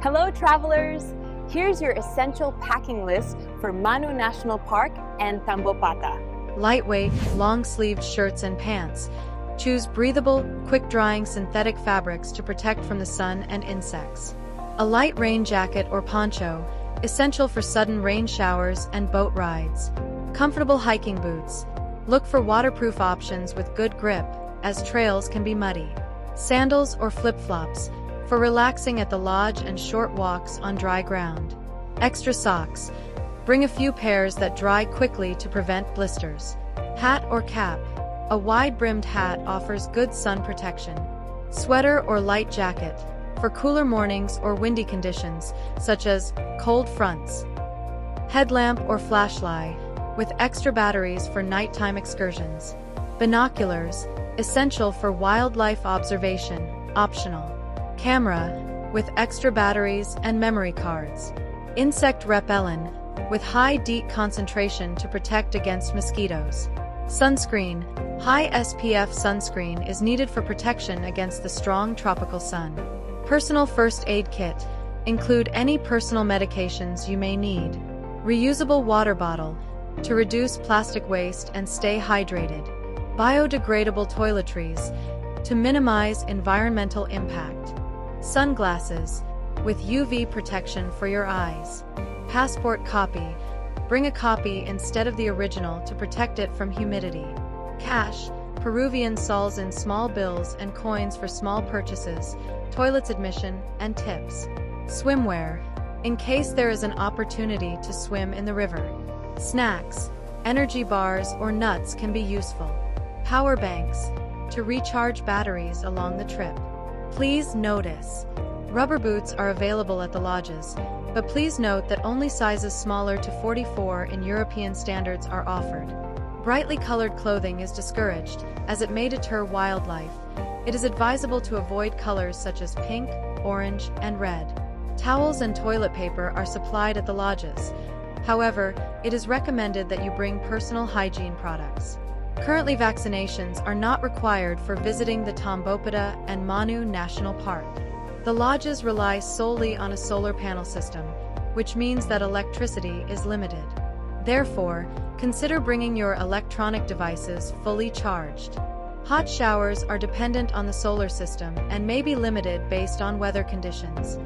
Hello travelers! Here's your essential packing list for Manu National Park and Tambopata. Lightweight, long-sleeved shirts and pants. Choose breathable, quick-drying synthetic fabrics to protect from the sun and insects. A light rain jacket or poncho, essential for sudden rain showers and boat rides. Comfortable hiking boots. Look for waterproof options with good grip, as trails can be muddy. Sandals or flip-flops, for relaxing at the lodge and short walks on dry ground. Extra socks. Bring a few pairs that dry quickly to prevent blisters. Hat or cap. A wide-brimmed hat offers good sun protection. Sweater or light jacket, for cooler mornings or windy conditions, such as cold fronts. Headlamp or flashlight, with extra batteries for nighttime excursions. Binoculars, essential for wildlife observation, optional. Camera, with extra batteries and memory cards. Insect repellent, with high DEET concentration to protect against mosquitoes. Sunscreen, high SPF sunscreen is needed for protection against the strong tropical sun. Personal first aid kit, include any personal medications you may need. Reusable water bottle, to reduce plastic waste and stay hydrated. Biodegradable toiletries, to minimize environmental impact. Sunglasses, with UV protection for your eyes. Passport copy, bring a copy instead of the original to protect it from humidity. Cash, Peruvian sols in small bills and coins for small purchases, toilets admission, and tips. Swimwear, in case there is an opportunity to swim in the river. Snacks, energy bars or nuts can be useful. Power banks, to recharge batteries along the trip. Please notice, rubber boots are available at the lodges, but please note that only sizes smaller to 44 in European standards are offered. Brightly colored clothing is discouraged, as it may deter wildlife. It is advisable to avoid colors such as pink, orange, and red. Towels and toilet paper are supplied at the lodges. However, it is recommended that you bring personal hygiene products. Currently, vaccinations are not required for visiting the Tambopata and Manu National Park. The lodges rely solely on a solar panel system, which means that electricity is limited. Therefore, consider bringing your electronic devices fully charged. Hot showers are dependent on the solar system and may be limited based on weather conditions.